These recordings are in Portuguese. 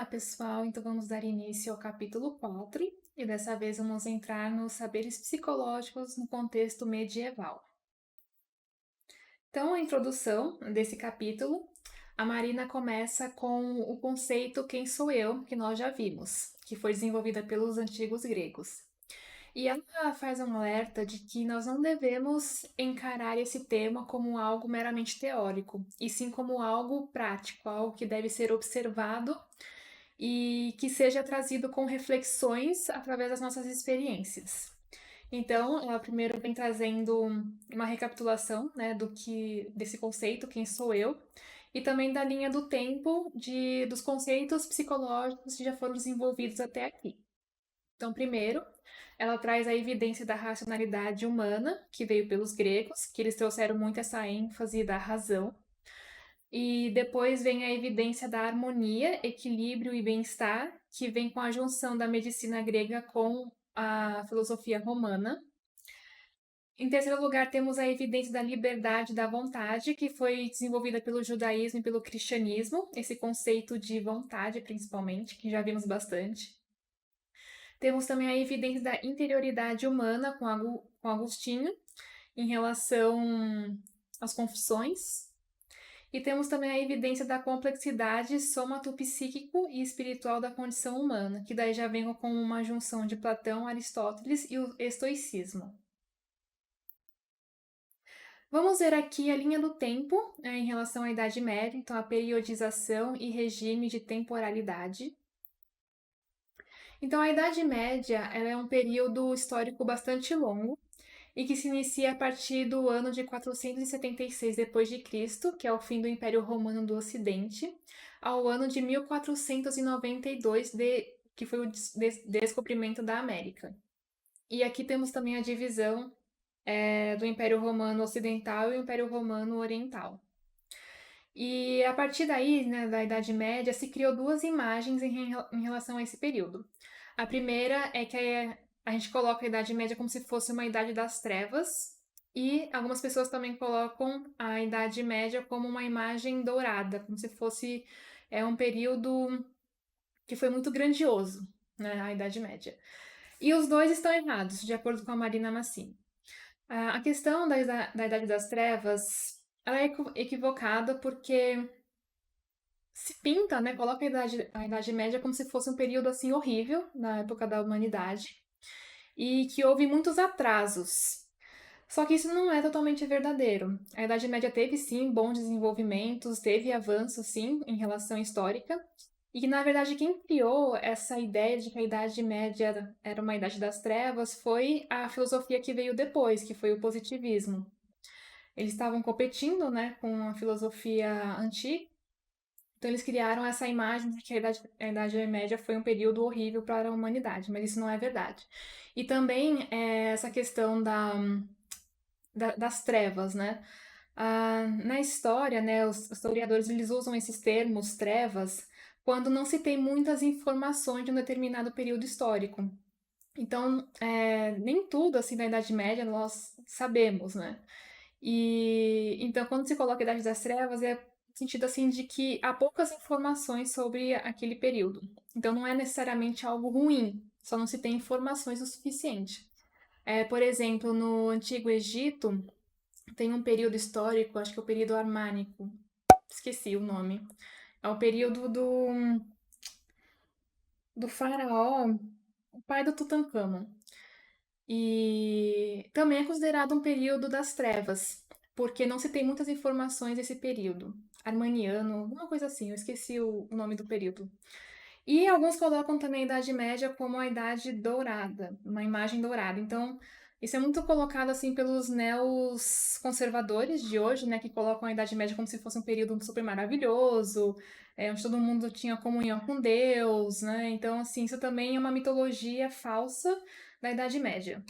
Olá, pessoal! Então vamos dar início ao capítulo 4 e dessa vez vamos entrar nos saberes psicológicos no contexto medieval. Então, a introdução desse capítulo, a Marina começa com o conceito quem sou eu, que nós já vimos, que foi desenvolvida pelos antigos gregos. E ela faz um alerta de que nós não devemos encarar esse tema como algo meramente teórico, e sim como algo prático, algo que deve ser observado e que seja trazido com reflexões através das nossas experiências. Então, ela primeiro vem trazendo uma recapitulação, né, desse conceito, quem sou eu, e também da linha do tempo dos conceitos psicológicos que já foram desenvolvidos até aqui. Então, primeiro, ela traz a evidência da racionalidade humana, que veio pelos gregos, que eles trouxeram muito essa ênfase da razão. E depois vem a evidência da harmonia, equilíbrio e bem-estar, que vem com a junção da medicina grega com a filosofia romana. Em terceiro lugar, temos a evidência da liberdade da vontade, que foi desenvolvida pelo judaísmo e pelo cristianismo, esse conceito de vontade, principalmente, que já vimos bastante. Temos também a evidência da interioridade humana com Agostinho, em relação às confissões. E temos também a evidência da complexidade somatopsíquico e espiritual da condição humana, que daí já vem com uma junção de Platão, Aristóteles e o estoicismo. Vamos ver aqui a linha do tempo em relação à Idade Média, então a periodização e regime de temporalidade. Então, a Idade Média ela é um período histórico bastante longo e que se inicia a partir do ano de 476 d.C., que é o fim do Império Romano do Ocidente, ao ano de 1492, que foi o descobrimento da América. E aqui temos também a divisão do Império Romano Ocidental e o Império Romano Oriental. E a partir daí, né, da Idade Média, se criou duas imagens em relação a esse período. A primeira é que a gente coloca a Idade Média como se fosse uma Idade das Trevas, e algumas pessoas também colocam a Idade Média como uma imagem dourada, como se fosse um período que foi muito grandioso, né, a Idade Média. E os dois estão errados, de acordo com a Marina Massini. A questão da Idade das Trevas ela é equivocada porque se pinta, né, coloca a Idade Média como se fosse um período assim horrível na época da humanidade e que houve muitos atrasos. Só que isso não é totalmente verdadeiro. A Idade Média teve sim bons desenvolvimentos, teve avanço sim em relação histórica, e que na verdade quem criou essa ideia de que a Idade Média era uma Idade das Trevas foi a filosofia que veio depois, que foi o positivismo. Eles estavam competindo, né, com a filosofia antiga, então eles criaram essa imagem de que a Idade Média foi um período horrível para a humanidade, mas isso não é verdade. E também essa questão das trevas, né? Na história, né, os historiadores eles usam esses termos trevas quando não se tem muitas informações de um determinado período histórico. Então, nem tudo assim da Idade Média nós sabemos, né? E então, quando se coloca a Idade das Trevas, é no sentido assim de que há poucas informações sobre aquele período. Então, não é necessariamente algo ruim, só não se tem informações o suficiente. Por exemplo, no Antigo Egito, tem um período histórico, acho que é o período Armânico, esqueci o nome. É o período do faraó, o pai do Tutancâmon. E também é considerado um período das trevas, porque não se tem muitas informações desse período. Armaniano, alguma coisa assim, eu esqueci o nome do período. E alguns colocam também a Idade Média como a Idade Dourada, uma imagem dourada. Então, isso é muito colocado assim pelos neos conservadores de hoje, né, que colocam a Idade Média como se fosse um período super maravilhoso, onde todo mundo tinha comunhão com Deus, né? Então, assim, isso também é uma mitologia falsa da Idade Média.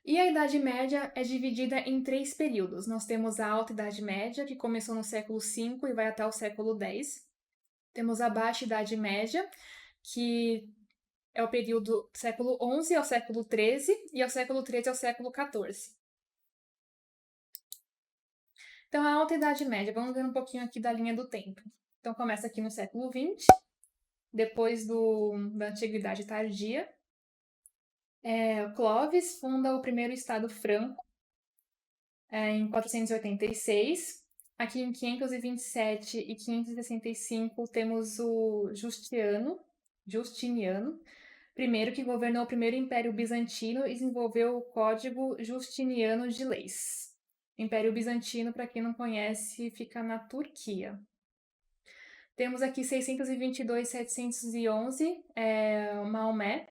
E a Idade Média é dividida em três períodos. Nós temos a Alta Idade Média, que começou no século V e vai até o século X. Temos a Baixa Idade Média, que é o período do século XI ao século XIII e ao século XIII ao século XIV. Então, a Alta Idade Média, vamos ver um pouquinho aqui da linha do tempo. Então começa aqui no século XX, depois da Antiguidade Tardia. Clovis funda o primeiro Estado franco em 486. Aqui em 527 e 565 temos o Justiniano, primeiro que governou o primeiro Império Bizantino e desenvolveu o Código Justiniano de Leis. Império Bizantino, para quem não conhece, fica na Turquia. Temos aqui 622 e 711, Maomé,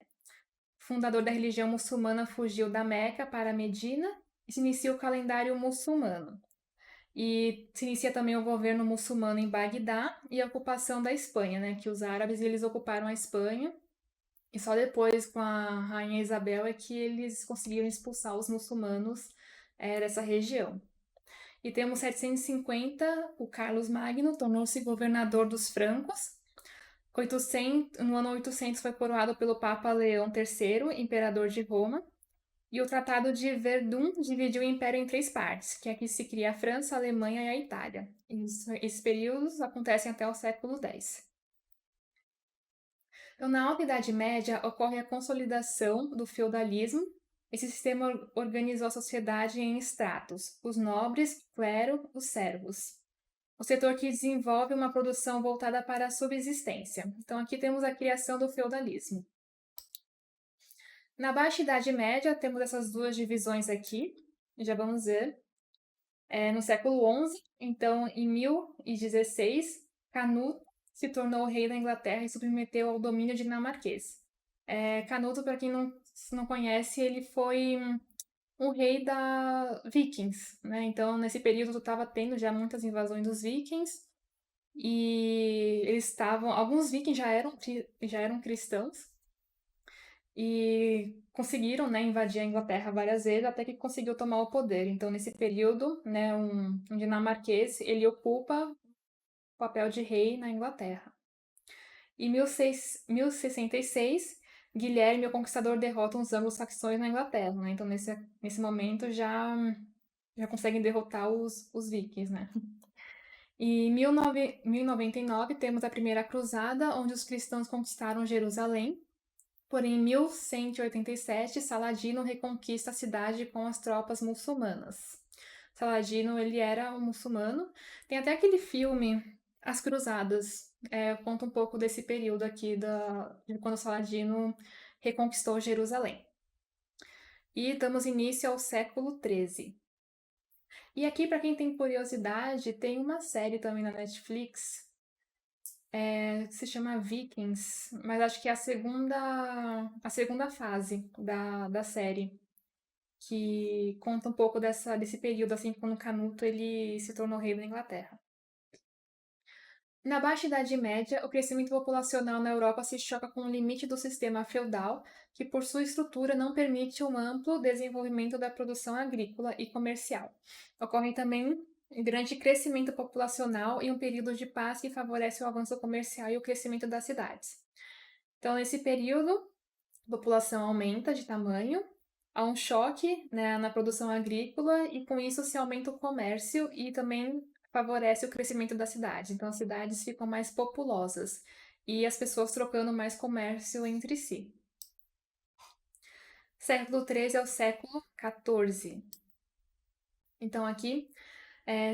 fundador da religião muçulmana, fugiu da Meca para Medina e se inicia o calendário muçulmano. E se inicia também o governo muçulmano em Bagdá e a ocupação da Espanha, né? Que os árabes eles ocuparam a Espanha e só depois com a rainha Isabel é que eles conseguiram expulsar os muçulmanos dessa região. E temos 750, o Carlos Magno tornou-se governador dos francos. No ano 800 foi coroado pelo Papa Leão III, imperador de Roma. E o Tratado de Verdun dividiu o Império em 3 partes, que aqui se cria a França, a Alemanha e a Itália. Esses períodos acontecem até o século X. Então, na Alta Idade Média, ocorre a consolidação do feudalismo. Esse sistema organizou a sociedade em estratos: os nobres, o clero, os servos. O setor que desenvolve uma produção voltada para a subsistência. Então, aqui temos a criação do feudalismo. Na Baixa Idade Média, temos essas duas divisões aqui, já vamos ver. No século XI, então, em 1016, Canuto se tornou rei da Inglaterra e submeteu ao domínio dinamarquês. Canuto, para quem não conhece, ele foi um rei da Vikings, né? Então, nesse período, estava tendo já muitas invasões dos Vikings e alguns Vikings já eram cristãos e conseguiram, né, invadir a Inglaterra várias vezes até que conseguiu tomar o poder. Então, nesse período, né, um dinamarquês, ele ocupa o papel de rei na Inglaterra. Em 1066, Guilherme, o Conquistador, derrota os anglo-saxões na Inglaterra, né? Então, nesse momento, já conseguem derrotar os vikings, né? Em 1099, temos a Primeira Cruzada, onde os cristãos conquistaram Jerusalém. Porém, em 1187, Saladino reconquista a cidade com as tropas muçulmanas. Saladino, ele era um muçulmano. Tem até aquele filme, As Cruzadas, conta um pouco desse período aqui de quando Saladino reconquistou Jerusalém. E damos início ao século XIII. E aqui, para quem tem curiosidade, tem uma série também na Netflix que se chama Vikings, mas acho que é a segunda fase da série, que conta um pouco desse período, assim, quando Canuto ele se tornou rei da Inglaterra. Na Baixa Idade Média, o crescimento populacional na Europa se choca com o limite do sistema feudal, que por sua estrutura não permite um amplo desenvolvimento da produção agrícola e comercial. Ocorre também um grande crescimento populacional e um período de paz que favorece o avanço comercial e o crescimento das cidades. Então, nesse período, a população aumenta de tamanho, há um choque, né, na produção agrícola e com isso se aumenta o comércio e também favorece o crescimento da cidade. Então, as cidades ficam mais populosas e as pessoas trocando mais comércio entre si. Século XIII ao século XIV. Então, aqui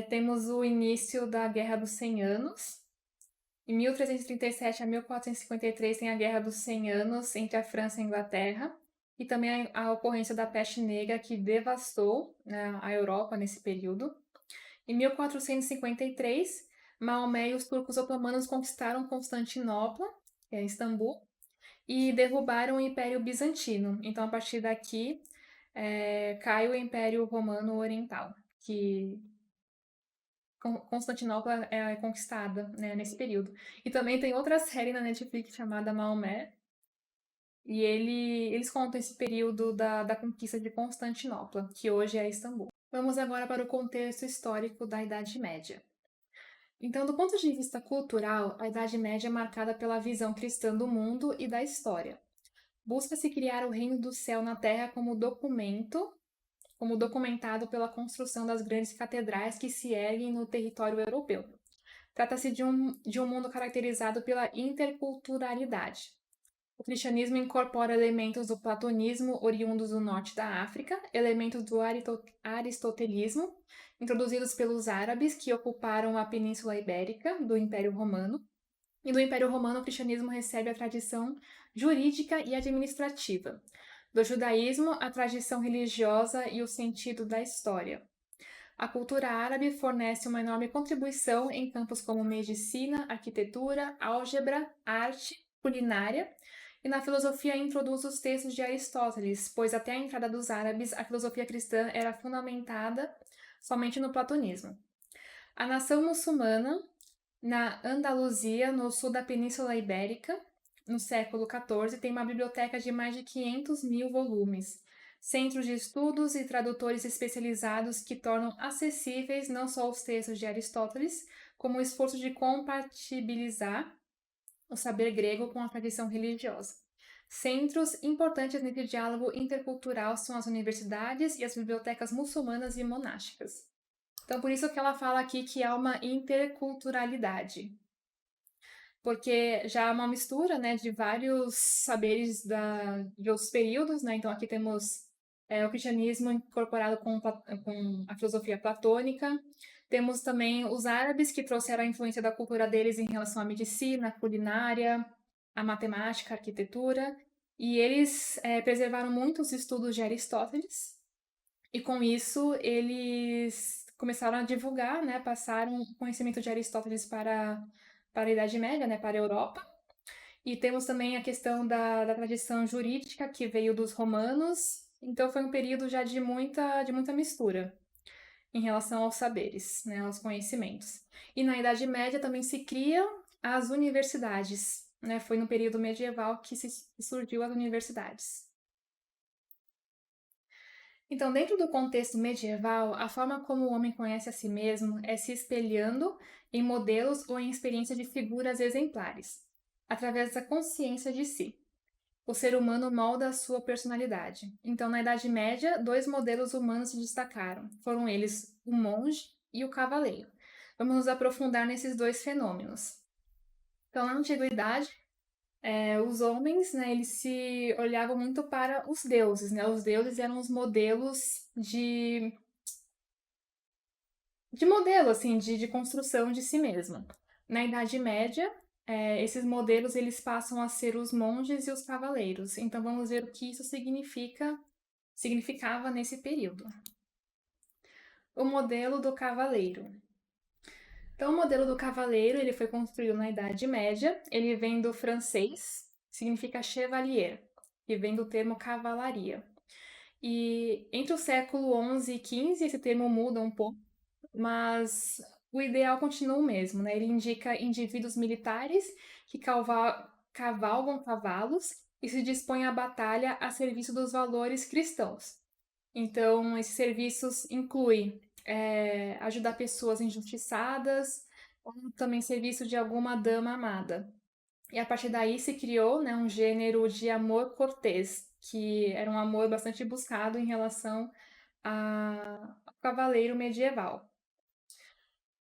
temos o início da Guerra dos 100 Anos. Em 1337 a 1453 tem a Guerra dos 100 Anos entre a França e a Inglaterra. E também a ocorrência da peste negra que devastou, né, a Europa nesse período. Em 1453, Maomé e os turcos otomanos conquistaram Constantinopla, que é Istambul, e derrubaram o Império Bizantino. Então, a partir daqui, cai o Império Romano Oriental, que Constantinopla é conquistada, né, nesse período. E também tem outra série na Netflix chamada Maomé, e eles contam esse período da conquista de Constantinopla, que hoje é Istambul. Vamos agora para o contexto histórico da Idade Média. Então, do ponto de vista cultural, a Idade Média é marcada pela visão cristã do mundo e da história. Busca-se criar o reino do céu na terra como documentado pela construção das grandes catedrais que se erguem no território europeu. Trata-se de um mundo caracterizado pela interculturalidade. O cristianismo incorpora elementos do platonismo oriundos do norte da África, elementos do aristotelismo, introduzidos pelos árabes que ocuparam a Península Ibérica do Império Romano. E do Império Romano, o cristianismo recebe a tradição jurídica e administrativa. Do judaísmo, a tradição religiosa e o sentido da história. A cultura árabe fornece uma enorme contribuição em campos como medicina, arquitetura, álgebra, arte, culinária, e na filosofia introduz os textos de Aristóteles, pois até a entrada dos árabes, a filosofia cristã era fundamentada somente no platonismo. A nação muçulmana, na Andaluzia, no sul da Península Ibérica, no século XIV, tem uma biblioteca de mais de 500 mil volumes, centros de estudos e tradutores especializados que tornam acessíveis não só os textos de Aristóteles, como o esforço de compatibilizar o saber grego com a tradição religiosa. Centros importantes nesse diálogo intercultural são as universidades e as bibliotecas muçulmanas e monásticas. Então, por isso que ela fala aqui que há uma interculturalidade, porque já há uma mistura, né, de vários saberes de outros períodos, né? Então, aqui temos o cristianismo incorporado com a filosofia platônica. Temos também os árabes, que trouxeram a influência da cultura deles em relação à medicina, à culinária, à matemática, à arquitetura. E eles preservaram muito os estudos de Aristóteles. E com isso, eles começaram a divulgar, né, passaram o conhecimento de Aristóteles para a Idade Média, né, para a Europa. E temos também a questão da tradição jurídica, que veio dos romanos. Então, foi um período já de muita mistura em relação aos saberes, né, aos conhecimentos. E na Idade Média também se criam as universidades, né? Foi no período medieval que surgiu as universidades. Então, dentro do contexto medieval, a forma como o homem conhece a si mesmo é se espelhando em modelos ou em experiência de figuras exemplares, através da consciência de si. O ser humano molda a sua personalidade. Então, na Idade Média, dois modelos humanos se destacaram. Foram eles o monge e o cavaleiro. Vamos nos aprofundar nesses dois fenômenos. Então, na Antiguidade, os homens, né, eles se olhavam muito para os deuses, né? Os deuses eram os modelos de modelo, assim, de construção de si mesmo. Na Idade Média, esses modelos eles passam a ser os monges e os cavaleiros. Então vamos ver o que isso significava nesse período. O modelo do cavaleiro. Então, o modelo do cavaleiro ele foi construído na Idade Média. Ele vem do francês, significa chevalier, e vem do termo cavalaria. E entre o século XI e XV, esse termo muda um pouco, mas o ideal continua o mesmo, né? Ele indica indivíduos militares que cavalgam cavalos e se dispõem à batalha a serviço dos valores cristãos. Então, esses serviços incluem ajudar pessoas injustiçadas, ou também serviço de alguma dama amada. E a partir daí se criou, né, um gênero de amor cortês, que era um amor bastante buscado em relação ao cavaleiro medieval.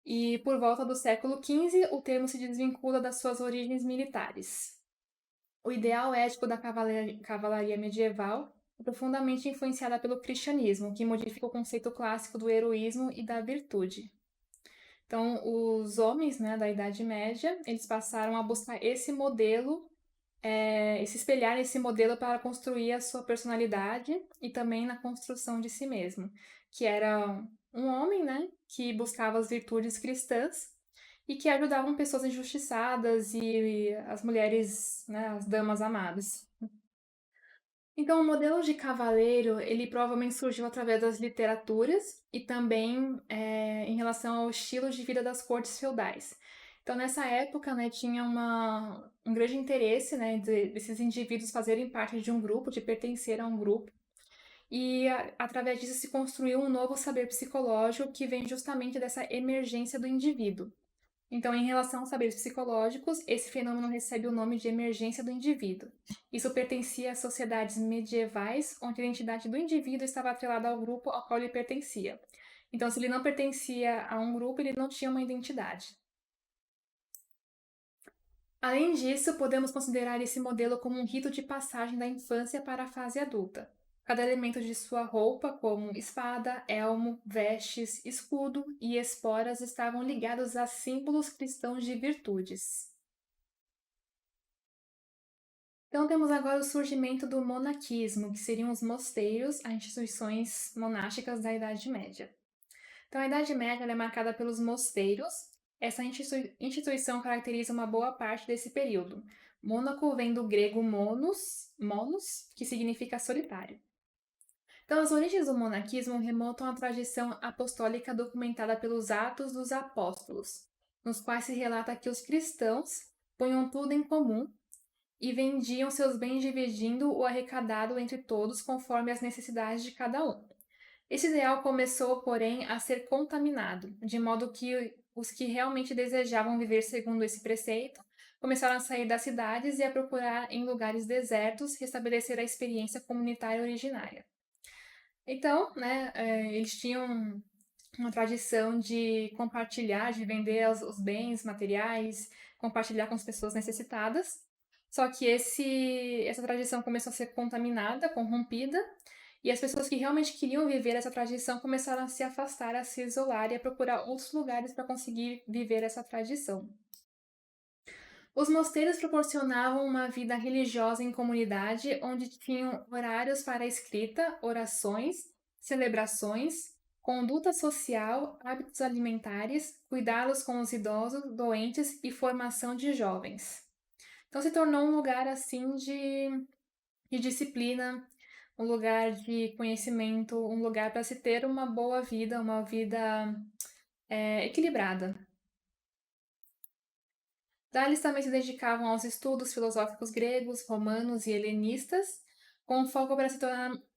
E por volta do século XV, o termo se desvincula das suas origens militares. O ideal ético da cavalaria medieval é profundamente influenciada pelo cristianismo, que modifica o conceito clássico do heroísmo e da virtude. Então, os homens, né, da Idade Média, eles passaram a buscar esse modelo, se espelhar nesse modelo para construir a sua personalidade e também na construção de si mesmo, que era um homem, né, que buscava as virtudes cristãs e que ajudavam pessoas injustiçadas e as mulheres, né, as damas amadas. Então, o modelo de cavaleiro, ele provavelmente surgiu através das literaturas e também em relação ao estilo de vida das cortes feudais. Então, nessa época, né, tinha um grande interesse, né, desses indivíduos fazerem parte de um grupo, de pertencer a um grupo. E através disso se construiu um novo saber psicológico que vem justamente dessa emergência do indivíduo. Então, em relação aos saberes psicológicos, esse fenômeno recebe o nome de emergência do indivíduo. Isso pertencia às sociedades medievais, onde a identidade do indivíduo estava atrelada ao grupo ao qual ele pertencia. Então, se ele não pertencia a um grupo, ele não tinha uma identidade. Além disso, podemos considerar esse modelo como um rito de passagem da infância para a fase adulta. Cada elemento de sua roupa, como espada, elmo, vestes, escudo e esporas, estavam ligados a símbolos cristãos de virtudes. Então, temos agora o surgimento do monaquismo, que seriam os mosteiros, as instituições monásticas da Idade Média. Então, a Idade Média ela é marcada pelos mosteiros. Essa instituição caracteriza uma boa parte desse período. Mônaco vem do grego monos, que significa solitário. Então, as origens do monaquismo remontam à tradição apostólica documentada pelos Atos dos Apóstolos, nos quais se relata que os cristãos punham tudo em comum e vendiam seus bens dividindo o arrecadado entre todos conforme as necessidades de cada um. Esse ideal começou, porém, a ser contaminado, de modo que os que realmente desejavam viver segundo esse preceito começaram a sair das cidades e a procurar em lugares desertos restabelecer a experiência comunitária originária. Então, né, eles tinham uma tradição de compartilhar, de vender os bens materiais, compartilhar com as pessoas necessitadas. Só que essa tradição começou a ser contaminada, corrompida, e as pessoas que realmente queriam viver essa tradição começaram a se afastar, a se isolar e a procurar outros lugares para conseguir viver essa tradição. Os mosteiros proporcionavam uma vida religiosa em comunidade, onde tinham horários para escrita, orações, celebrações, conduta social, hábitos alimentares, cuidados com os idosos, doentes e formação de jovens. Então se tornou um lugar assim de disciplina, um lugar de conhecimento, um lugar para se ter uma boa vida, uma vida equilibrada. Daí eles também se dedicavam aos estudos filosóficos gregos, romanos e helenistas, com foco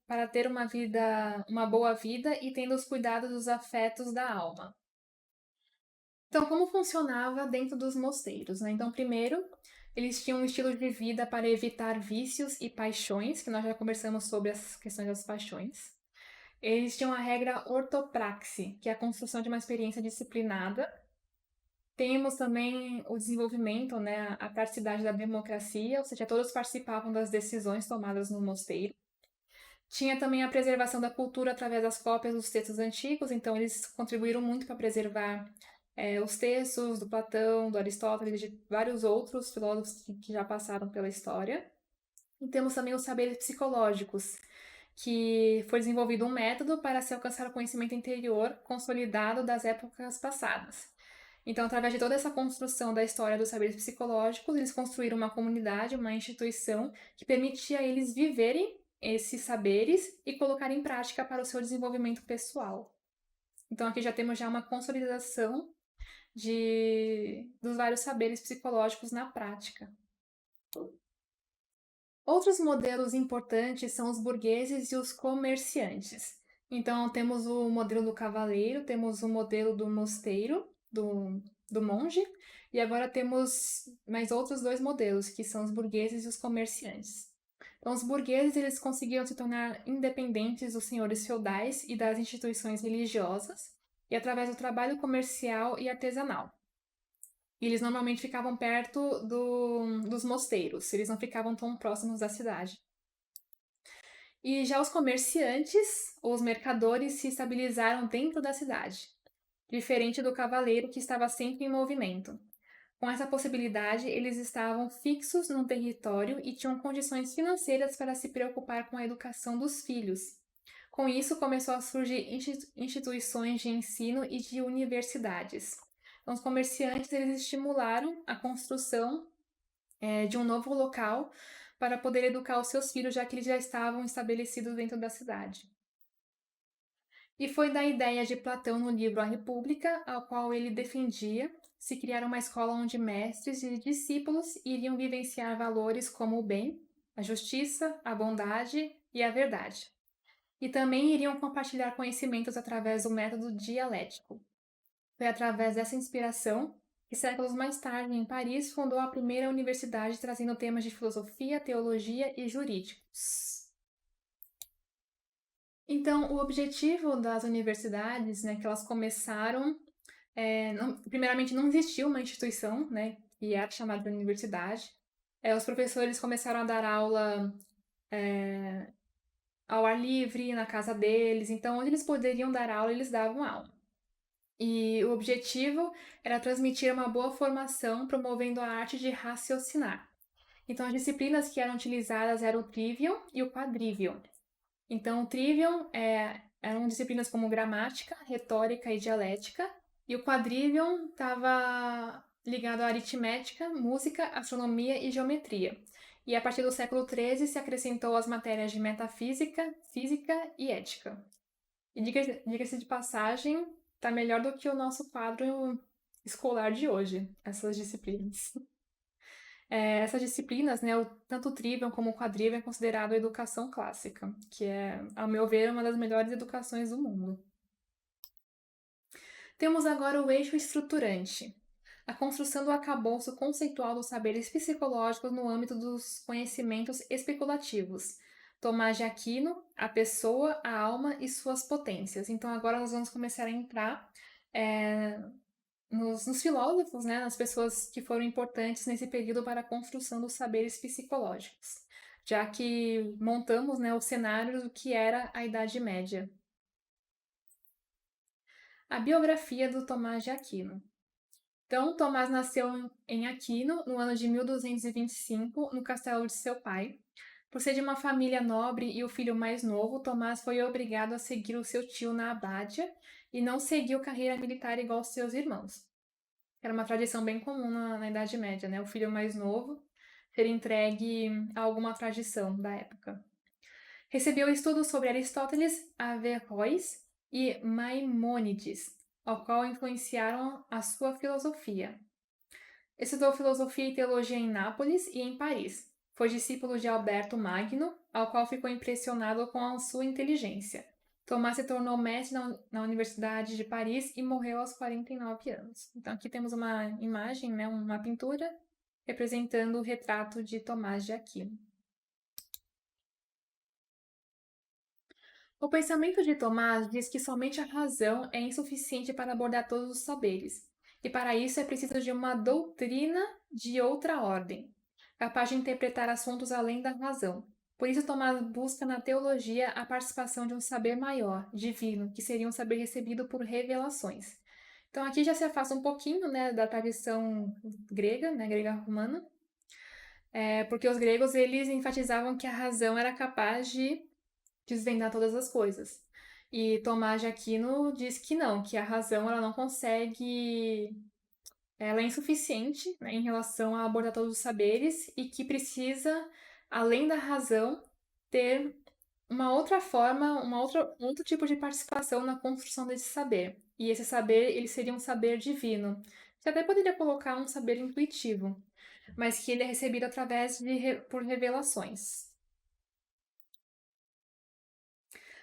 para ter uma boa vida e tendo os cuidados dos afetos da alma. Então, como funcionava dentro dos mosteiros, né? Então, primeiro, eles tinham um estilo de vida para evitar vícios e paixões, que nós já conversamos sobre as questões das paixões. Eles tinham a regra ortopraxe, que é a construção de uma experiência disciplinada. Temos também o desenvolvimento, né, a praticidade da democracia, ou seja, todos participavam das decisões tomadas no mosteiro. Tinha também a preservação da cultura através das cópias dos textos antigos, então eles contribuíram muito para preservar os textos do Platão, do Aristóteles e de vários outros filósofos que já passaram pela história. E temos também os saberes psicológicos, que foi desenvolvido um método para se alcançar o conhecimento interior consolidado das épocas passadas. Então, através de toda essa construção da história dos saberes psicológicos, eles construíram uma comunidade, uma instituição que permitia a eles viverem esses saberes e colocar em prática para o seu desenvolvimento pessoal. Então, aqui já temos já uma consolidação dos vários saberes psicológicos na prática. Outros modelos importantes são os burgueses e os comerciantes. Então, temos o modelo do cavaleiro, temos o modelo do mosteiro, do monge, e agora temos mais outros dois modelos, que são os burgueses e os comerciantes. Então, os burgueses eles conseguiram se tornar independentes dos senhores feudais e das instituições religiosas, e através do trabalho comercial e artesanal. E eles normalmente ficavam perto dos mosteiros, eles não ficavam tão próximos da cidade. E já os comerciantes, os mercadores, se estabilizaram dentro da cidade, diferente do cavaleiro que estava sempre em movimento. Com essa possibilidade, eles estavam fixos num território e tinham condições financeiras para se preocupar com a educação dos filhos. Com isso, começou a surgir instituições de ensino e de universidades. Então, os comerciantes eles estimularam a construção de um novo local para poder educar os seus filhos, já que eles já estavam estabelecidos dentro da cidade. E foi da ideia de Platão no livro A República, ao qual ele defendia se criar uma escola onde mestres e discípulos iriam vivenciar valores como o bem, a justiça, a bondade e a verdade. E também iriam compartilhar conhecimentos através do método dialético. Foi através dessa inspiração que, séculos mais tarde, em Paris, fundou a primeira universidade trazendo temas de filosofia, teologia e jurídicos. Então, o objetivo das universidades, né, que elas começaram, primeiramente não existia uma instituição, né, e era chamado de universidade. Os professores começaram a dar aula ao ar livre, na casa deles, então onde eles poderiam dar aula, eles davam aula. E o objetivo era transmitir uma boa formação, promovendo a arte de raciocinar. Então, as disciplinas que eram utilizadas eram o Trivium e o Quadrivium. Então, o Trivium eram disciplinas como gramática, retórica e dialética, e o Quadrivium estava ligado à aritmética, música, astronomia e geometria. E a partir do século XIII se acrescentou as matérias de metafísica, física e ética. E diga-se de passagem, tá melhor do que o nosso quadro escolar de hoje, essas disciplinas. Essas disciplinas, né, tanto o Trivium como o Quadrivium é considerado educação clássica, que é, ao meu ver, uma das melhores educações do mundo. Temos agora o eixo estruturante, a construção do arcabouço conceitual dos saberes psicológicos no âmbito dos conhecimentos especulativos. Tomás de Aquino, a pessoa, a alma e suas potências. Então agora nós vamos começar a entrar nos filósofos, né, nas pessoas que foram importantes nesse período para a construção dos saberes psicológicos, já que montamos, né, o cenário do que era a Idade Média. A biografia do Tomás de Aquino. Então, Tomás nasceu em Aquino no ano de 1225, no castelo de seu pai. Por ser de uma família nobre e o filho mais novo, Tomás foi obrigado a seguir o seu tio na abádia e não seguiu carreira militar igual seus irmãos. Era uma tradição bem comum na Idade Média, né? O filho mais novo ser entregue a alguma tradição da época. Recebeu estudos sobre Aristóteles, Averroes e Maimônides, ao qual influenciaram a sua filosofia. Estudou filosofia e teologia em Nápoles e em Paris. Foi discípulo de Alberto Magno, ao qual ficou impressionado com a sua inteligência. Tomás se tornou mestre na Universidade de Paris e morreu aos 49 anos. Então aqui temos uma imagem, né, uma pintura, representando o retrato de Tomás de Aquino. O pensamento de Tomás diz que somente a razão é insuficiente para abordar todos os saberes, e para isso é preciso de uma doutrina de outra ordem, capaz de interpretar assuntos além da razão. Por isso, Tomás busca na teologia a participação de um saber maior, divino, que seria um saber recebido por revelações. Então, aqui já se afasta um pouquinho, né, da tradição grega, né, grega-romana, porque os gregos eles enfatizavam que a razão era capaz de desvendar todas as coisas. E Tomás de Aquino diz que não, que a razão ela não consegue, ela é insuficiente, né, em relação a abordar todos os saberes e que precisa, além da razão, ter uma outra forma, outro tipo de participação na construção desse saber. E esse saber, ele seria um saber divino. Você até poderia colocar um saber intuitivo, mas que ele é recebido através por revelações.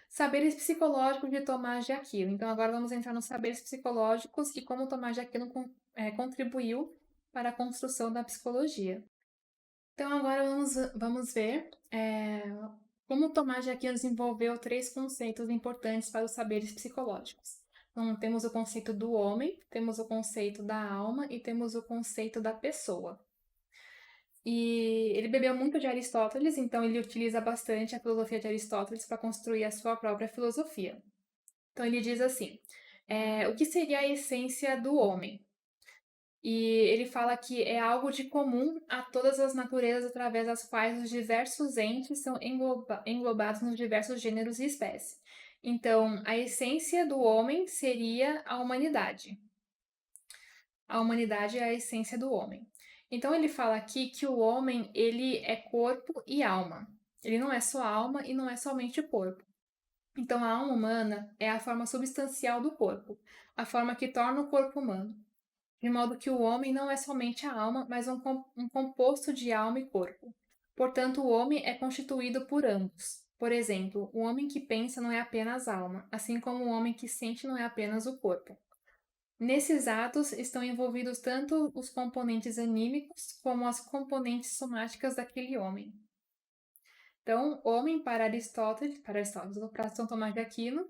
Saberes psicológicos de Tomás de Aquino. Então, agora vamos entrar nos saberes psicológicos e como Tomás de Aquino contribuiu para a construção da psicologia. Então, agora vamos ver como Tomás de Aquino desenvolveu 3 conceitos importantes para os saberes psicológicos. Então, temos o conceito do homem, temos o conceito da alma e temos o conceito da pessoa. E ele bebeu muito de Aristóteles, então ele utiliza bastante a filosofia de Aristóteles para construir a sua própria filosofia. Então ele diz assim: o que seria a essência do homem? E ele fala que é algo de comum a todas as naturezas através das quais os diversos entes são englobados nos diversos gêneros e espécies. Então, a essência do homem seria a humanidade. A humanidade é a essência do homem. Então ele fala aqui que o homem, ele é corpo e alma. Ele não é só alma e não é somente corpo. Então a alma humana é a forma substancial do corpo, a forma que torna o corpo humano. De modo que o homem não é somente a alma, mas um composto de alma e corpo. Portanto, o homem é constituído por ambos. Por exemplo, o homem que pensa não é apenas alma, assim como o homem que sente não é apenas o corpo. Nesses atos estão envolvidos tanto os componentes anímicos como as componentes somáticas daquele homem. Então, homem para Aristóteles, para São Tomás de Aquino,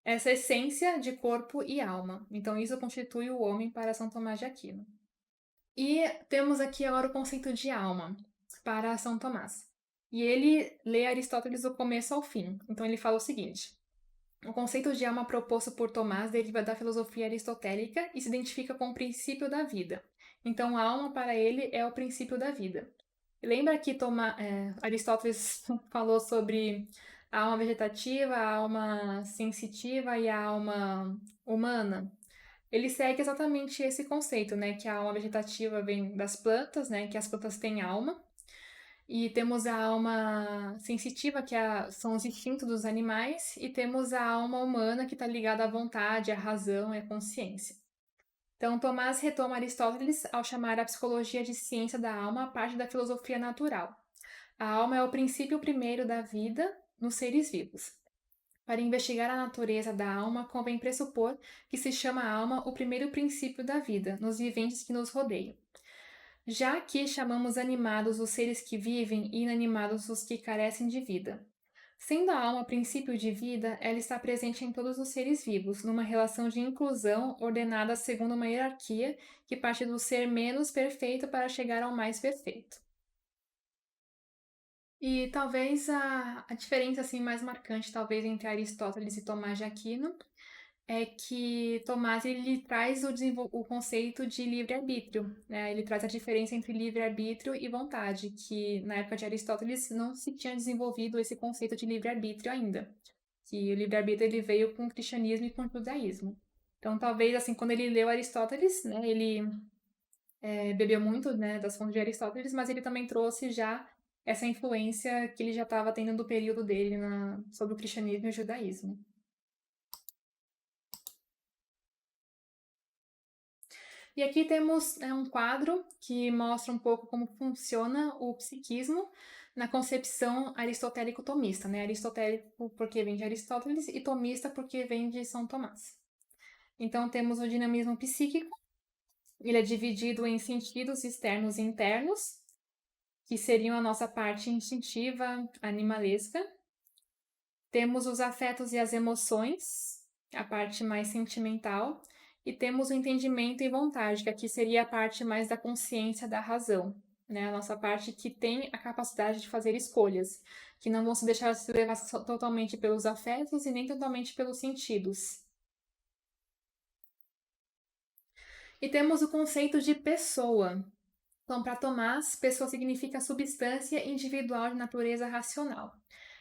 essa essência de corpo e alma. Então, isso constitui o homem para São Tomás de Aquino. E temos aqui agora o conceito de alma para São Tomás. E ele lê Aristóteles do começo ao fim. Então, ele fala o seguinte: o conceito de alma proposto por Tomás deriva da filosofia aristotélica e se identifica com o princípio da vida. Então, a alma para ele é o princípio da vida. Lembra que Aristóteles falou sobre a alma vegetativa, a alma sensitiva e a alma humana? Ele segue exatamente esse conceito, né? Que a alma vegetativa vem das plantas, né? Que as plantas têm alma. E temos a alma sensitiva, são os instintos dos animais. E temos a alma humana, que está ligada à vontade, à razão e à consciência. Então, Tomás retoma Aristóteles ao chamar a psicologia de ciência da alma a parte da filosofia natural. A alma é o princípio primeiro da vida nos seres vivos. Para investigar a natureza da alma, convém pressupor que se chama alma o primeiro princípio da vida, nos viventes que nos rodeiam. Já que chamamos animados os seres que vivem e inanimados os que carecem de vida. Sendo a alma princípio de vida, ela está presente em todos os seres vivos, numa relação de inclusão ordenada segundo uma hierarquia que parte do ser menos perfeito para chegar ao mais perfeito. E talvez a diferença assim mais marcante, talvez entre Aristóteles e Tomás de Aquino, é que Tomás ele traz o conceito de livre-arbítrio, né? Ele traz a diferença entre livre-arbítrio e vontade, que na época de Aristóteles não se tinha desenvolvido esse conceito de livre-arbítrio ainda. Que o livre-arbítrio ele veio com o cristianismo e com o judaísmo. Então, talvez assim, quando ele leu Aristóteles, né, ele bebeu muito, né, das fontes de Aristóteles, mas ele também trouxe já essa influência que ele já estava tendo do período dele sobre o cristianismo e o judaísmo. E aqui temos um quadro que mostra um pouco como funciona o psiquismo na concepção aristotélico-tomista, né? Aristotélico porque vem de Aristóteles e tomista porque vem de São Tomás. Então temos o dinamismo psíquico, ele é dividido em sentidos externos e internos, que seriam a nossa parte instintiva, animalesca. Temos os afetos e as emoções, a parte mais sentimental, e temos o entendimento e vontade, que aqui seria a parte mais da consciência, da razão, né? A nossa parte que tem a capacidade de fazer escolhas, que não vão se deixar se levar totalmente pelos afetos e nem totalmente pelos sentidos. E temos o conceito de pessoa. Então, para Tomás, pessoa significa substância individual de natureza racional.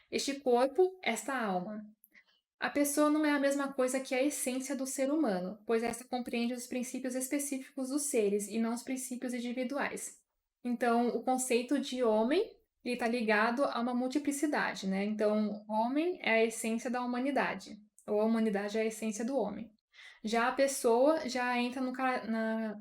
Este corpo, esta alma. A pessoa não é a mesma coisa que a essência do ser humano, pois esta compreende os princípios específicos dos seres e não os princípios individuais. Então, o conceito de homem está ligado a uma multiplicidade, né? Então, homem é a essência da humanidade, ou a humanidade é a essência do homem. Já a pessoa já entra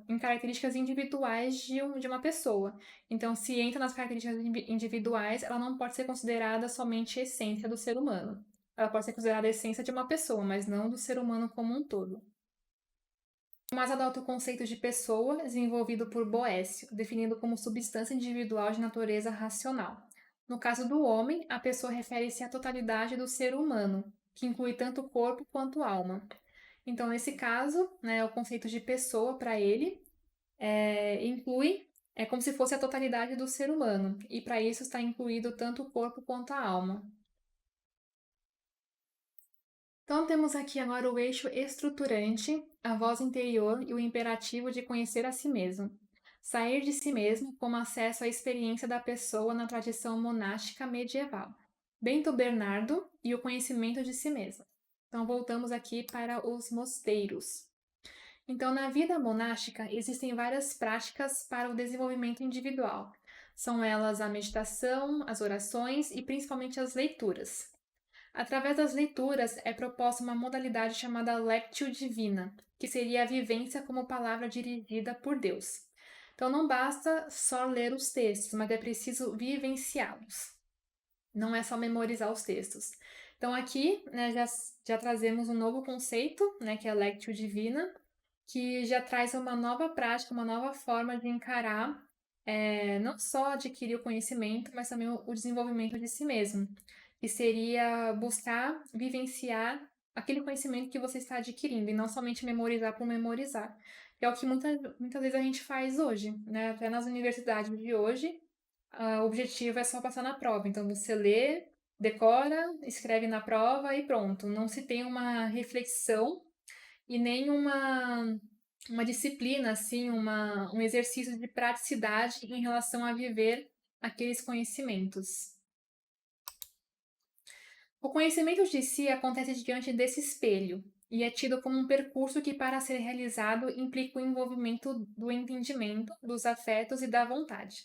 em características individuais de uma pessoa. Então, se entra nas características individuais, ela não pode ser considerada somente a essência do ser humano. Ela pode ser considerada a essência de uma pessoa, mas não do ser humano como um todo. Tomás adota o conceito de pessoa desenvolvido por Boécio, definindo como substância individual de natureza racional. No caso do homem, a pessoa refere-se à totalidade do ser humano, que inclui tanto corpo quanto alma. Então, nesse caso, né, o conceito de pessoa para ele é como se fosse a totalidade do ser humano, e para isso está incluído tanto o corpo quanto a alma. Então, temos aqui agora o eixo estruturante, a voz interior e o imperativo de conhecer a si mesmo. Sair de si mesmo como acesso à experiência da pessoa na tradição monástica medieval. Bento Bernardo e o conhecimento de si mesmo. Então, voltamos aqui para os mosteiros. Então, na vida monástica, existem várias práticas para o desenvolvimento individual. São elas a meditação, as orações e principalmente as leituras. Através das leituras é proposta uma modalidade chamada Lectio Divina, que seria a vivência como palavra dirigida por Deus. Então não basta só ler os textos, mas é preciso vivenciá-los. Não é só memorizar os textos. Então aqui, né, já trazemos um novo conceito, né, que é a Lectio Divina, que já traz uma nova prática, uma nova forma de encarar não só adquirir o conhecimento, mas também o desenvolvimento de si mesmo, que seria buscar vivenciar aquele conhecimento que você está adquirindo, e não somente memorizar por memorizar, que é o que muitas vezes a gente faz hoje, né? Até nas universidades de hoje, o objetivo é só passar na prova. Então, você lê, decora, escreve na prova e pronto. Não se tem uma reflexão e nem uma disciplina, assim, um exercício de praticidade em relação a viver aqueles conhecimentos. O conhecimento de si acontece diante desse espelho e é tido como um percurso que, para ser realizado, implica o envolvimento do entendimento, dos afetos e da vontade.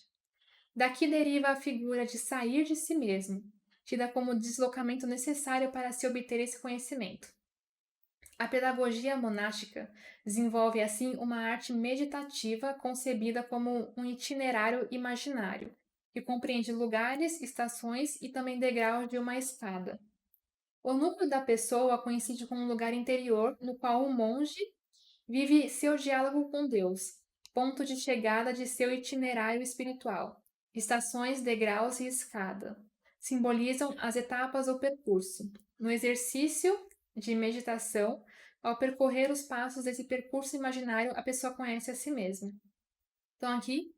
Daqui deriva a figura de sair de si mesmo, tida como o deslocamento necessário para se obter esse conhecimento. A pedagogia monástica desenvolve, assim, uma arte meditativa concebida como um itinerário imaginário, que compreende lugares, estações e também degraus de uma escada. O núcleo da pessoa coincide com um lugar interior no qual o monge vive seu diálogo com Deus, ponto de chegada de seu itinerário espiritual. Estações, degraus e escada simbolizam as etapas do percurso. No exercício de meditação, ao percorrer os passos desse percurso imaginário, a pessoa conhece a si mesma. Então, aqui,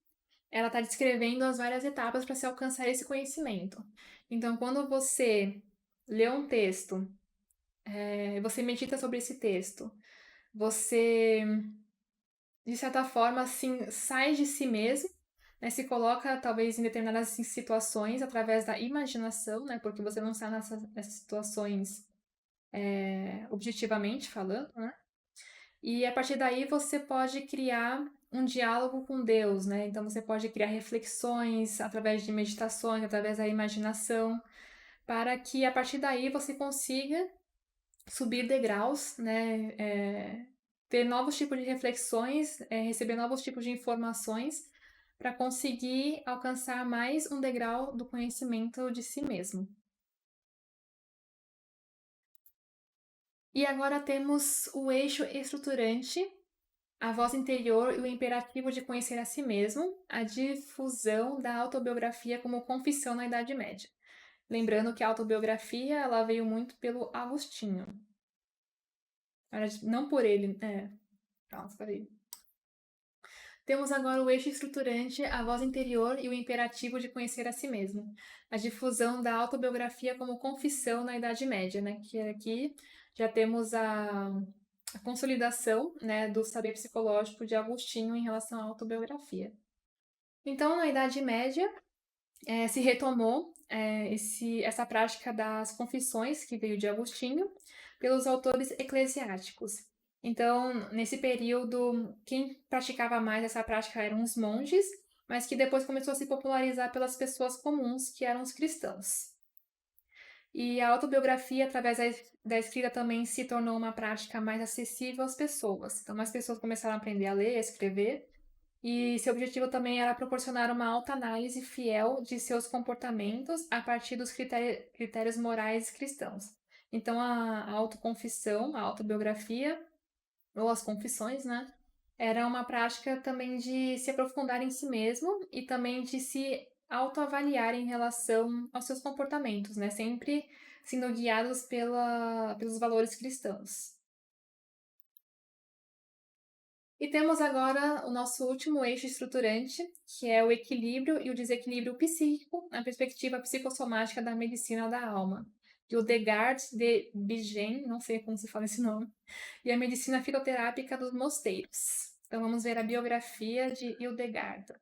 ela está descrevendo as várias etapas para se alcançar esse conhecimento. Então, quando você lê um texto, você medita sobre esse texto, você, de certa forma, assim, sai de si mesmo, né, se coloca talvez em determinadas situações através da imaginação, né, porque você não está nessas situações objetivamente falando, né? E a partir daí você pode criar um diálogo com Deus, né? Então você pode criar reflexões através de meditações, através da imaginação, para que a partir daí você consiga subir degraus, né? Ter novos tipos de reflexões, receber novos tipos de informações para conseguir alcançar mais um degrau do conhecimento de si mesmo. E agora temos o eixo estruturante, a voz interior e o imperativo de conhecer a si mesmo, a difusão da autobiografia como confissão na Idade Média. Lembrando que a autobiografia ela veio muito pelo Agostinho. Não por ele, Nossa, peraí. Temos agora o eixo estruturante, a voz interior e o imperativo de conhecer a si mesmo. A difusão da autobiografia como confissão na Idade Média, né? Que aqui já temos a consolidação, né, do saber psicológico de Agostinho em relação à autobiografia. Então, na Idade Média, se retomou essa prática das confissões que veio de Agostinho pelos autores eclesiásticos. Então, nesse período, quem praticava mais essa prática eram os monges, mas que depois começou a se popularizar pelas pessoas comuns, que eram os cristãos. E a autobiografia, através da escrita, também se tornou uma prática mais acessível às pessoas. Então, mais pessoas começaram a aprender a ler, a escrever, e seu objetivo também era proporcionar uma autoanálise fiel de seus comportamentos a partir dos critérios morais cristãos. Então, a autoconfissão, a autobiografia, ou as confissões, né? Era uma prática também de se aprofundar em si mesmo e também de se autoavaliar em relação aos seus comportamentos, né? Sempre sendo guiados pelos valores cristãos. E temos agora o nosso último eixo estruturante, que é o equilíbrio e o desequilíbrio psíquico na perspectiva psicossomática da medicina da alma. Hildegard de Bingen, não sei como se fala esse nome, e a medicina fitoterápica dos mosteiros. Então vamos ver a biografia de Hildegard.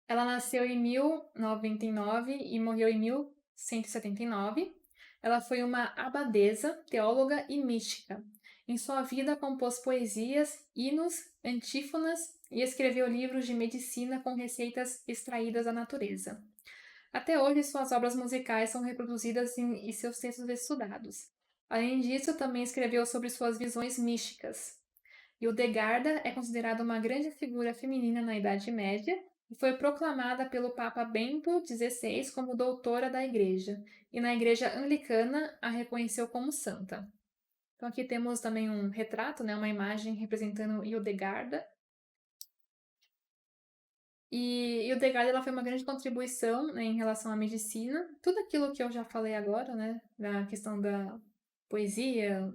Ela nasceu em 1099 e morreu em 1179. Ela foi uma abadesa, teóloga e mística. Em sua vida compôs poesias, hinos, antífonas e escreveu livros de medicina com receitas extraídas da natureza. Até hoje, suas obras musicais são reproduzidas e seus textos estudados. Além disso, também escreveu sobre suas visões místicas. Hildegarda é considerada uma grande figura feminina na Idade Média e foi proclamada pelo Papa Bento XVI como doutora da Igreja, e na Igreja Anglicana a reconheceu como santa. Então aqui temos também um retrato, né, uma imagem representando Hildegarda. E Hildegarda ela foi uma grande contribuição, né, em relação à medicina. Tudo aquilo que eu já falei agora, né, da questão poesia,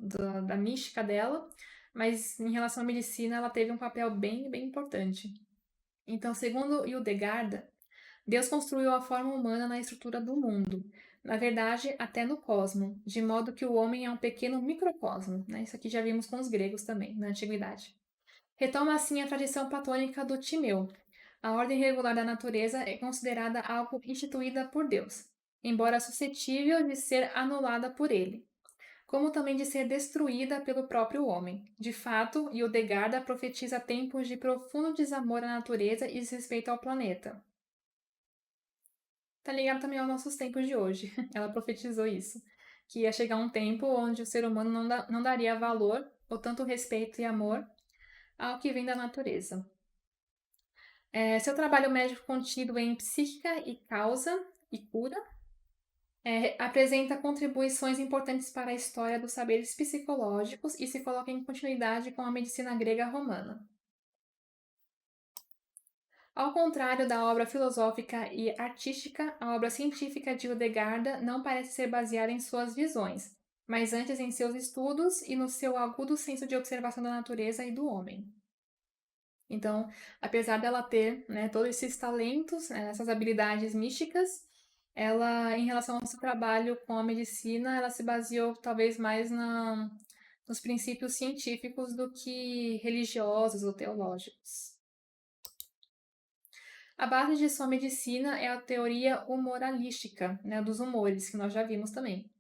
da mística dela, mas em relação à medicina ela teve um papel bem, bem importante. Então, segundo Hildegard, Deus construiu a forma humana na estrutura do mundo, na verdade, até no cosmo, de modo que o homem é um pequeno microcosmo, né? Isso aqui já vimos com os gregos também, na antiguidade. Retoma assim a tradição platônica do Timeu. A ordem regular da natureza é considerada algo instituída por Deus, embora suscetível de ser anulada por ele, como também de ser destruída pelo próprio homem. De fato, Hildegard profetiza tempos de profundo desamor à natureza e desrespeito ao planeta. Tá ligado também aos nossos tempos de hoje. Ela profetizou isso. Que ia chegar um tempo onde o ser humano não daria valor ou tanto respeito e amor ao que vem da natureza. Seu trabalho médico contido em Psíquica e Causa e Cura apresenta contribuições importantes para a história dos saberes psicológicos e se coloca em continuidade com a medicina grega romana. Ao contrário da obra filosófica e artística, a obra científica de Hildegard não parece ser baseada em suas visões, mas antes em seus estudos e no seu agudo senso de observação da natureza e do homem. Então, apesar dela ter, né, todos esses talentos, essas habilidades místicas, ela, em relação ao seu trabalho com a medicina, ela se baseou talvez mais nos princípios científicos do que religiosos ou teológicos. A base de sua medicina é a teoria humoralística, né, dos humores, que nós já vimos também,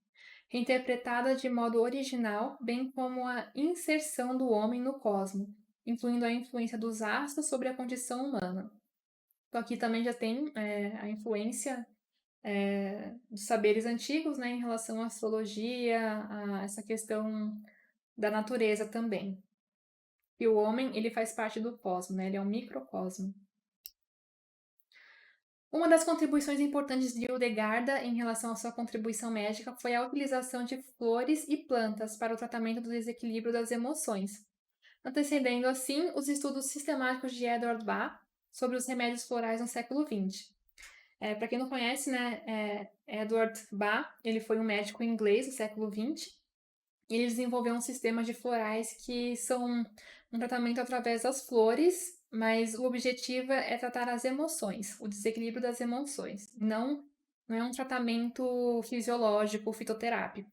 reinterpretada de modo original, bem como a inserção do homem no cosmo, incluindo a influência dos astros sobre a condição humana. Então aqui também já tem a influência dos saberes antigos, né, em relação à astrologia, a essa questão da natureza também. E o homem, ele faz parte do cosmo, né, ele é um microcosmo. Uma das contribuições importantes de Hildegard em relação à sua contribuição médica foi a utilização de flores e plantas para o tratamento do desequilíbrio das emoções, antecedendo assim os estudos sistemáticos de Edward Bach sobre os remédios florais no século XX. Para quem não conhece, né, Edward Bach, ele foi um médico inglês do século XX, e ele desenvolveu um sistema de florais que são um tratamento através das flores, mas o objetivo é tratar as emoções, o desequilíbrio das emoções. Não é um tratamento fisiológico, fitoterápico.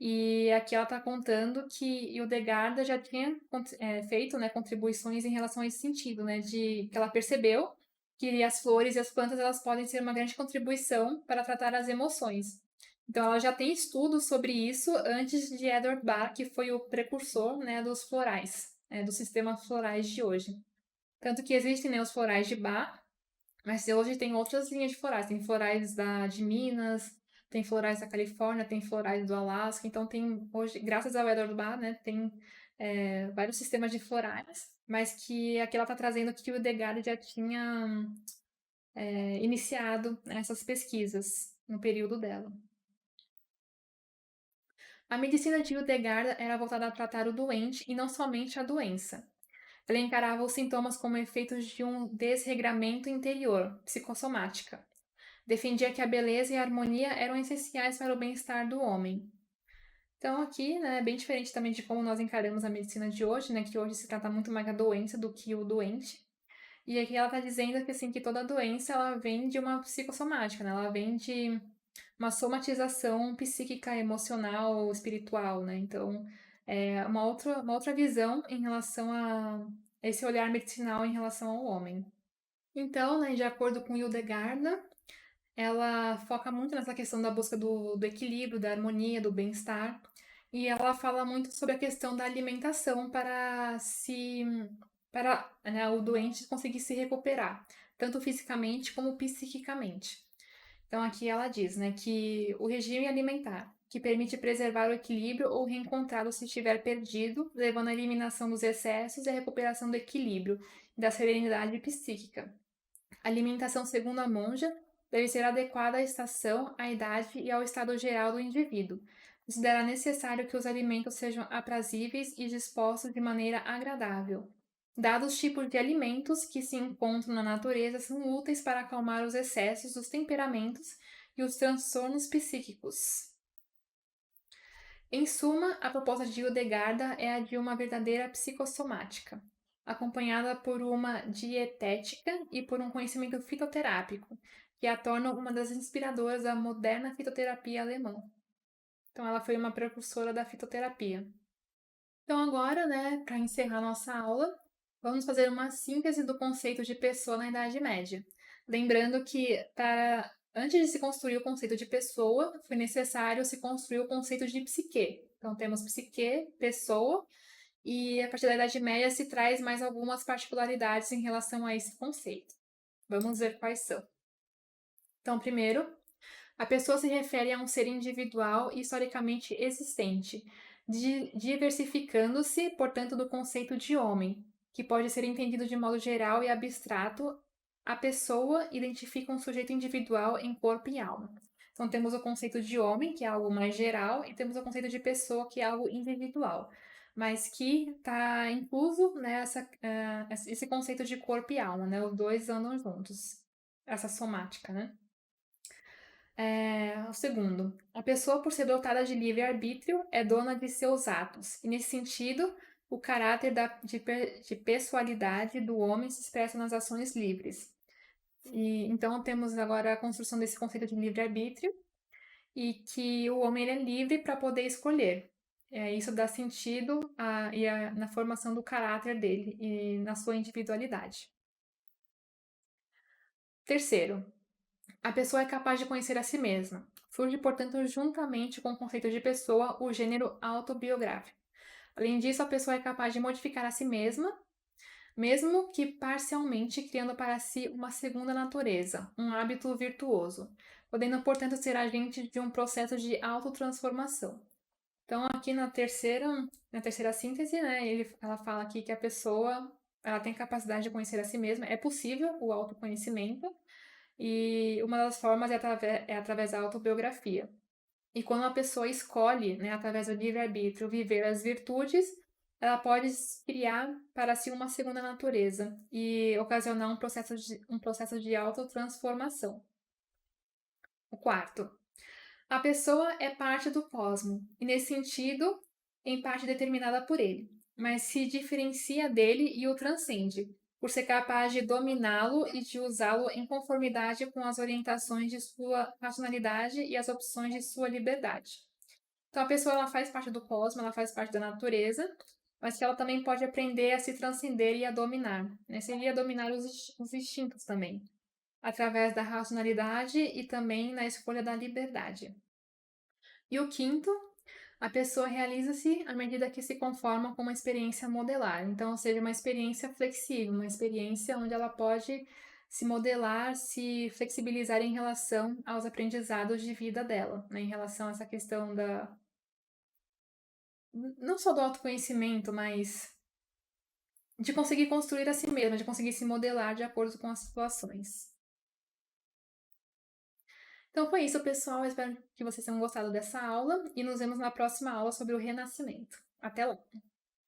E aqui ela está contando que Hildegard já tinha feito, né, contribuições em relação a esse sentido, né, de que ela percebeu que as flores e as plantas elas podem ser uma grande contribuição para tratar as emoções. Então ela já tem estudos sobre isso antes de Edward Bach, que foi o precursor, né, dos florais, dos sistemas florais de hoje. Tanto que existem, né, os florais de Bach, mas hoje tem outras linhas de florais. Tem florais de Minas, tem florais da Califórnia, tem florais do Alasca. Então tem hoje, graças ao Edward Bach, né, tem vários sistemas de florais, mas que aqui ela está trazendo que o Hildegard já tinha iniciado essas pesquisas no período dela. A medicina de Hildegard era voltada a tratar o doente e não somente a doença. Ela encarava os sintomas como efeitos de um desregramento interior, psicossomática. Defendia que a beleza e a harmonia eram essenciais para o bem-estar do homem. Então aqui, né, é bem diferente também de como nós encaramos a medicina de hoje, né, que hoje se trata muito mais da doença do que o doente. E aqui ela está dizendo que, assim, que toda doença ela vem de uma psicossomática, né? Ela vem de uma somatização psíquica, emocional, espiritual, né? Então, é uma outra visão em relação a esse olhar medicinal em relação ao homem. Então, né, de acordo com Hildegard, ela foca muito nessa questão da busca do equilíbrio, da harmonia, do bem-estar. E ela fala muito sobre a questão da alimentação para né, o doente conseguir se recuperar, tanto fisicamente como psiquicamente. Então aqui ela diz, né, que o regime alimentar, que permite preservar o equilíbrio ou reencontrá-lo se estiver perdido, levando à eliminação dos excessos e à recuperação do equilíbrio e da serenidade psíquica. A alimentação, segundo a monja, deve ser adequada à estação, à idade e ao estado geral do indivíduo. Considera necessário que os alimentos sejam aprazíveis e dispostos de maneira agradável. Dados os tipos de alimentos que se encontram na natureza são úteis para acalmar os excessos dos temperamentos e os transtornos psíquicos. Em suma, a proposta de Hildegarda é a de uma verdadeira psicossomática, acompanhada por uma dietética e por um conhecimento fitoterápico, que a tornam uma das inspiradoras da moderna fitoterapia alemã. Então, ela foi uma precursora da fitoterapia. Então, agora, né, para encerrar nossa aula, vamos fazer uma síntese do conceito de pessoa na Idade Média. Lembrando que, antes de se construir o conceito de pessoa, foi necessário se construir o conceito de psique. Então, temos psique, pessoa, e a partir da Idade Média se traz mais algumas particularidades em relação a esse conceito. Vamos ver quais são. Então, primeiro, a pessoa se refere a um ser individual e historicamente existente, diversificando-se, portanto, do conceito de homem, que pode ser entendido de modo geral e abstrato. A pessoa identifica um sujeito individual em corpo e alma. Então, temos o conceito de homem, que é algo mais geral, e temos o conceito de pessoa, que é algo individual, mas que está incluso nessa, esse conceito de corpo e alma, né? Os dois andam juntos, essa somática, né? O segundo, a pessoa, por ser dotada de livre-arbítrio, é dona de seus atos. E, nesse sentido, o caráter de pessoalidade do homem se expressa nas ações livres. E, então, temos agora a construção desse conceito de livre-arbítrio e que o homem é livre para poder escolher. Isso dá sentido na formação do caráter dele e na sua individualidade. Terceiro, a pessoa é capaz de conhecer a si mesma. Surge, portanto, juntamente com o conceito de pessoa, o gênero autobiográfico. Além disso, a pessoa é capaz de modificar a si mesma, mesmo que parcialmente, criando para si uma segunda natureza, um hábito virtuoso, podendo, portanto, ser agente de um processo de autotransformação. Então, aqui na terceira síntese, né, ela fala aqui que a pessoa ela tem capacidade de conhecer a si mesma, é possível o autoconhecimento, e uma das formas é através da autobiografia. E quando uma pessoa escolhe, né, através do livre-arbítrio, viver as virtudes, ela pode criar para si uma segunda natureza e ocasionar um processo de autotransformação. O quarto, a pessoa é parte do cosmo, e nesse sentido, em parte determinada por ele, mas se diferencia dele e o transcende, por ser capaz de dominá-lo e de usá-lo em conformidade com as orientações de sua racionalidade e as opções de sua liberdade. Então, a pessoa ela faz parte do cosmos, ela faz parte da natureza, mas que ela também pode aprender a se transcender e a dominar. Né? Seria dominar os instintos também, através da racionalidade e também na escolha da liberdade. E o quinto, a pessoa realiza-se à medida que se conforma com uma experiência modelar. Então, ou seja, uma experiência flexível, uma experiência onde ela pode se modelar, se flexibilizar em relação aos aprendizados de vida dela, né? Em relação a essa questão não só do autoconhecimento, mas de conseguir construir a si mesma, de conseguir se modelar de acordo com as situações. Então foi isso, pessoal. Eu espero que vocês tenham gostado dessa aula e nos vemos na próxima aula sobre o renascimento. Até lá!